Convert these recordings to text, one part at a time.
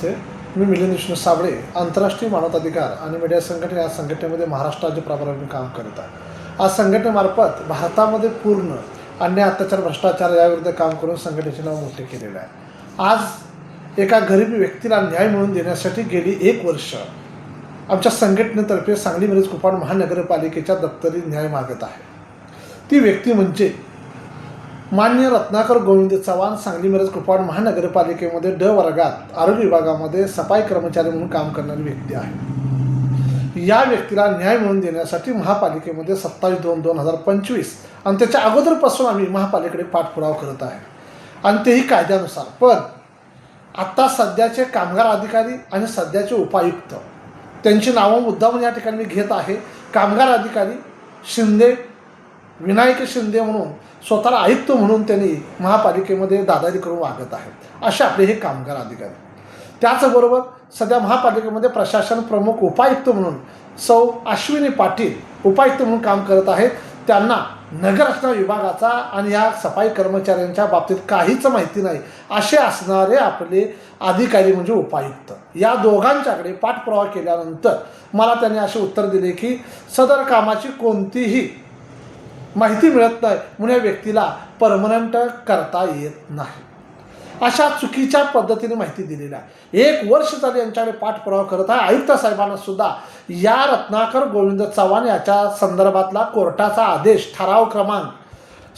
नमस्ते. मी मिलिंद विष्णू साबळे, आंतरराष्ट्रीय मानवाधिकार आणि मीडिया संघटना या संघटनेमध्ये महाराष्ट्र राज्य प्रभाराने काम करत आहे. आज संघटनेमार्फत भारतामध्ये पूर्ण अन्याय, अत्याचार, भ्रष्टाचार याविरुद्ध काम करून संघटनेचे नाव मोठे केलेले आहे. आज एका गरीब व्यक्तीला न्याय मिळवून देण्यासाठी गेली 1 वर्ष आमच्या संघटनेतर्फे सांगली मिरज कुपवाड महानगरपालिकेच्या दप्तरी न्याय मागत आहे. ती व्यक्ती म्हणजे मान्य रत्नाकर गोविंद चव्हाण, सांगली मिरज कुपवाड महानगरपालिकेमध्ये ड वर्गात आरोग्य विभागामध्ये सफाई कर्मचारी म्हणून काम करणारी व्यक्ती आहे. या व्यक्तीला न्याय मिळवून देण्यासाठी महापालिकेमध्ये 27/2/2025 आणि त्याच्या अगोदरपासून आम्ही महापालिकेकडे पाठपुरावा करत आहे आणि तेही कायद्यानुसार. पण आत्ता सध्याचे कामगार अधिकारी आणि सध्याचे उपायुक्त त्यांची नावं मुद्दाम या ठिकाणी मी घेत आहे. कामगार अधिकारी शिंदे, विनायक शिंदे म्हणून स्वतःला आयुक्त म्हणून त्यांनी महापालिकेमध्ये दादागिरी करून वागत आहेत. असे आपले हे कामगार अधिकारी. त्याचबरोबर सध्या महापालिकेमध्ये प्रशासन प्रमुख उपायुक्त म्हणून सौ अश्विनी पाटील उपायुक्त म्हणून काम करत आहेत. त्यांना नगररचना विभागाचा आणि या सफाई कर्मचाऱ्यांच्या बाबतीत काहीच माहिती नाही असे असणारे आपले अधिकारी म्हणजे उपायुक्त. या दोघांच्याकडे पाठपुरावा केल्यानंतर मला त्यांनी असे उत्तर दिले की सदर कामाची कोणतीही माहिती मिळत नाही म्हणून या व्यक्तीला परमनंट करता येत नाही. अशा चुकीच्या पद्धतीने माहिती दिलेली आहे. 1 वर्ष झाले यांच्याकडे पाठपुरावा करत आहे. आयुक्त साहेबांना सुद्धा या रत्नाकर गोविंद चव्हाण याच्या संदर्भातला कोर्टाचा आदेश ठराव क्रमांक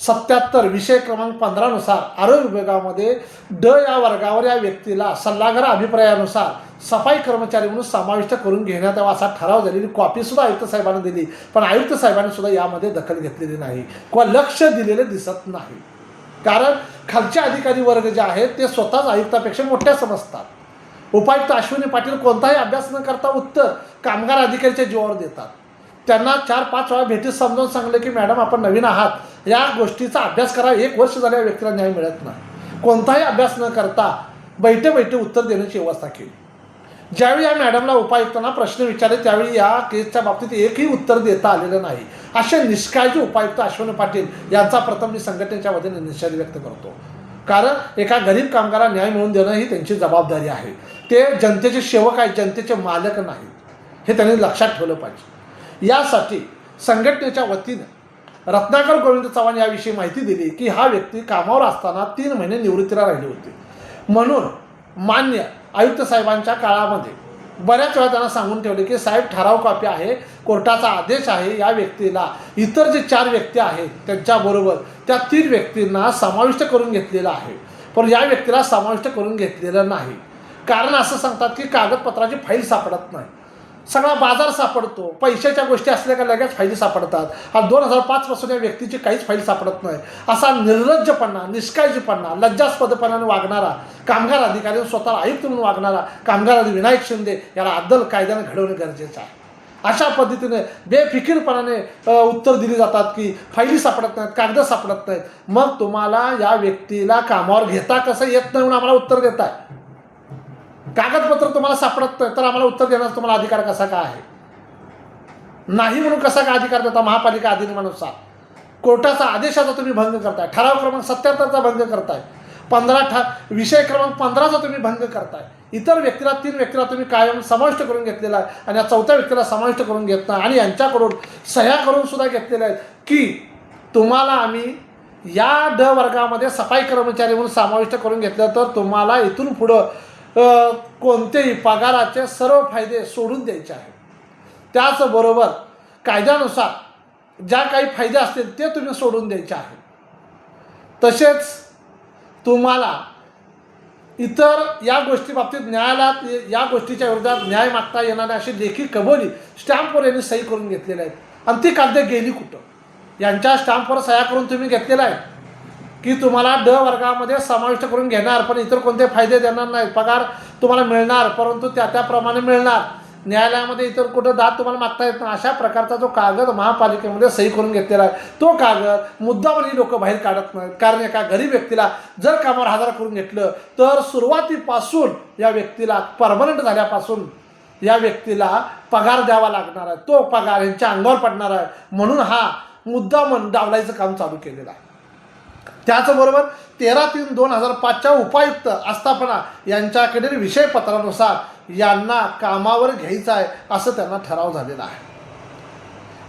77 विषय क्रमांक 15 नुसार आरोग्य विभागामध्ये ड या वर्गावर या व्यक्तीला सल्लागार अभिप्रायानुसार सफाई कर्मचारी म्हणून समाविष्ट करून घेण्यात यावा असा ठराव झालेली कॉपीसुद्धा आयुक्त साहेबांना दिली. पण आयुक्त साहेबांनी सुद्धा यामध्ये दखल घेतलेली नाही किंवा लक्ष दिलेले दिसत नाही. कारण खालचे अधिकारी वर्ग जे आहेत ते स्वतःच आयुक्तापेक्षा मोठ्या समजतात. उपायुक्त अश्विनी पाटील कोणताही अभ्यास न करता उत्तर कामगार अधिकाऱ्याच्या जीवावर देतात. त्यांना 4-5 वेळा भेटीत समजावून सांगले की मॅडम आपण नवीन आहात, या गोष्टीचा अभ्यास करा. 1 वर्ष झाल्या व्यक्तीला न्याय मिळत नाही. कोणताही अभ्यास न करता बैठे उत्तर देण्याची व्यवस्था केली. ज्यावेळी या मॅडमला उपायुक्तांना प्रश्न विचारले त्यावेळी या केसच्या बाबतीत एकही उत्तर देता आलेलं नाही. असे निष्काळजी उपायुक्त अश्विनी पाटील यांचा प्रथम मी संघटनेच्या वतीने निषेध व्यक्त करतो. कारण एका गरीब कामगाराला न्याय मिळवून देणं ही त्यांची जबाबदारी आहे. ते जनतेचे सेवक आहेत, जनतेचे मालक नाहीत. हे त्यांनी लक्षात ठेवलं पाहिजे. यासाठी संघटनेच्या वतीनं रत्नाकर गोविंद चव्हाण याविषयी माहिती दिली की हा व्यक्ती कामावर असताना 3 महिने निवृत्तीला राहिले होते. म्हणून मान्य आयुक्त साहेबांच्या काळामध्ये बऱ्याच वेळा त्यांना सांगून ठेवले की साहेब ठराव कॉपी आहे, कोर्टाचा आदेश आहे. या व्यक्तीला इतर जे 4 व्यक्ती आहेत त्यांच्याबरोबर त्या 3 व्यक्तींना समाविष्ट करून घेतलेलं आहे. पण या व्यक्तीला समाविष्ट करून घेतलेलं नाही. कारण असं सांगतात की कागदपत्राची फाईल सापडत नाही. सगळा बाजार सापडतो. पैशाच्या गोष्टी असल्या का लगेच फाईली सापडतात. हा 2005 पासून या व्यक्तीची काहीच फाईल सापडत नाही. असा निर्लज्जपणा, निष्काळजीपणा, लज्जास्पदपणाने वागणारा कामगार अधिकारी, स्वतःला आयुक्त म्हणून वागणारा कामगार अधिकारी विनायक शिंदे याला अद्दल कायद्याने घडवणे गरजेचं आहे. अशा पद्धतीने बेफिकीरपणाने उत्तर दिली जातात की फाईली सापडत नाहीत, कागद सापडत नाहीत. मग तुम्हाला या व्यक्तीला कामावर घेता कसं येत नाही म्हणून आम्हाला उत्तर देताय. कागदपत्र तुम्हाला सापडत नाही तर आम्हाला उत्तर देण्याचा तुम्हाला अधिकार कसा काय आहे? नाही म्हणून कसा काय अधिकार देता? महापालिका अधिनियमानुसार कोर्टाचा आदेशाचा तुम्ही भंग करताय, ठराव क्रमांक 77चा भंग करताय, विषय क्रमांक 15चा तुम्ही भंग करताय. इतर व्यक्तीला 3 व्यक्तीला तुम्ही कायम समाविष्ट करून घेतलेला आहे आणि या 4थ्या व्यक्तीला समाविष्ट करून घेत नाही आणि यांच्याकडून सह्या करून सुद्धा घेतलेल्या आहेत की तुम्हाला आम्ही या ड वर्गामध्ये सफाई कर्मचारी म्हणून समाविष्ट करून घेतलं तर तुम्हाला इथून पुढं कोणतेही पगाराचे सर्व फायदे सोडून द्यायचे आहेत. त्याचबरोबर कायद्यानुसार ज्या काही फायदे असतील ते तुम्ही सोडून द्यायचे आहेत. तसेच तुम्हाला इतर या गोष्टीबाबतीत न्यायालयात या गोष्टीच्या विरोधात न्याय मागता येणार नाही अशी लेखी कबुली स्टॅम्पवर यांनी सही करून घेतलेल्या आहेत. आणि ती कागद गेली कुठं? यांच्या स्टॅम्पवर सह्या करून तुम्ही घेतलेला आहे की तुम्हाला ड वर्गामध्ये समाविष्ट करून घेणार पण इतर कोणते फायदे देणार नाहीत. पगार तुम्हाला मिळणार परंतु त्याप्रमाणे मिळणार. न्यायालयामध्ये इतर कुठं दाद तुम्हाला मागता येत नाही. अशा प्रकारचा जो कागद महापालिकेमध्ये सही करून घेतलेला आहे तो कागद मुद्दामही लोक बाहेर काढत नाहीत. कारण एका गरीब व्यक्तीला जर कामावर हजर करून घेतलं तर सुरुवातीपासून या व्यक्तीला परमनंट झाल्यापासून या व्यक्तीला पगार द्यावा लागणार आहे. तो पगार यांच्या अंगावर पडणार आहे. म्हणून हा मुद्दाम डावलायचं काम चालू केलेलं आहे. त्याचबरोबर 13/3/2005च्या उपायुक्त आस्थापना यांच्याकडील विषयपत्रानुसार यांना कामावर घ्यायचं आहे असं त्यांना ठराव झालेला आहे.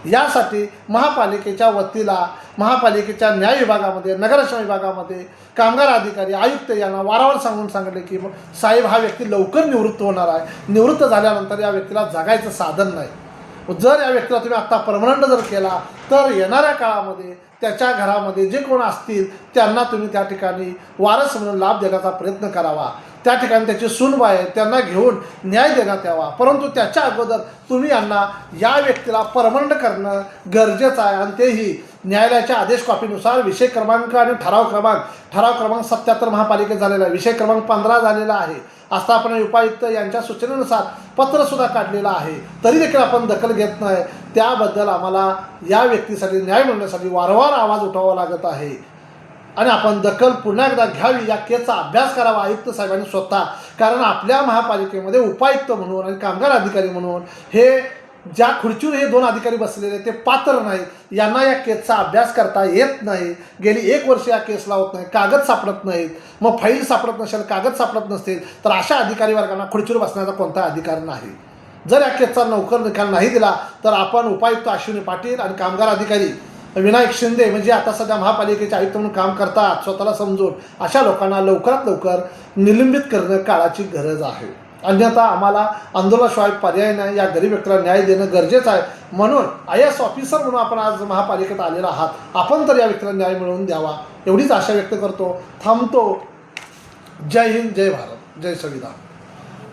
यासाठी महापालिकेच्या वतीला महापालिकेच्या न्याय विभागामध्ये, नगररचना विभागामध्ये कामगार अधिकारी, आयुक्त यांना वारंवार सांगितले की साहेब हा व्यक्ती लवकर निवृत्त होणार आहे, निवृत्त झाल्यानंतर या व्यक्तीला जगायचं साधन नाही. जर या व्यक्तीला तुम्ही आत्ता परमनंट जर केला तर येणाऱ्या काळामध्ये त्याच्या घरामध्ये जे कोण असतील त्यांना तुम्ही त्या ठिकाणी वारस म्हणून लाभ देण्याचा प्रयत्न करावा. त्या ठिकाणी त्याची सूनबाई आहे त्यांना घेऊन न्याय देण्यात यावा. परंतु त्याच्या अगोदर तुम्ही यांना या व्यक्तीला परमनंट करणं गरजेचं आहे आणि तेही न्यायालयाच्या आदेश कॉपीनुसार विषय क्रमांक आणि ठराव क्रमांक 77 महापालिकेत झालेला आहे. विषय क्रमांक 15 झालेला आहे. आस्थापना उपायुक्त यांच्या सूचनेनुसार पत्रसुद्धा काढलेलं आहे. तरी देखील आपण दखल घेत नाही. त्याबद्दल आम्हाला या व्यक्तीसाठी न्याय मिळण्यासाठी वारंवार आवाज उठवावा लागत आहे आणि आपण दखल पुन्हा एकदा घ्यावी. या केसचा अभ्यास करावा आयुक्त साहेबांनी स्वतः. कारण आपल्या महापालिकेमध्ये उपायुक्त म्हणून आणि कामगार अधिकारी म्हणून हे ज्या खुर्चीवर हे 2 अधिकारी बसलेले ते पात्र नाहीत. यांना या केसचा अभ्यास करता येत नाही. गेली 1 वर्ष या केसला होत नाही, कागद सापडत नाहीत. मग फाईल सापडत नसेल, कागद सापडत नसतील तर अशा अधिकारी वर्गांना खुर्चीवर बसण्याचा कोणता अधिकार नाही. जर या केसचा लवकर निकाल नाही दिला तर आपण उपायुक्त अश्विनी पाटील आणि कामगार अधिकारी विनायक शिंदे म्हणजे आता सध्या महापालिकेचे आयुक्त म्हणून काम करतात स्वतःला समजून अशा लोकांना लवकरात लवकर निलंबित करणं काळाची गरज आहे. अन्यथा आम्हाला आंदोलनाशिवाय पर्याय नाही. या गरीब व्यक्तीला न्याय देणं गरजेचं आहे. म्हणून IAS ऑफिसर म्हणून आपण आज महापालिकेत आलेला आहात. आपण तर या व्यक्तीला न्याय मिळवून द्यावा एवढीच आशा व्यक्त करतो. थांबतो. जय हिंद, जय भारत, जय संविधान.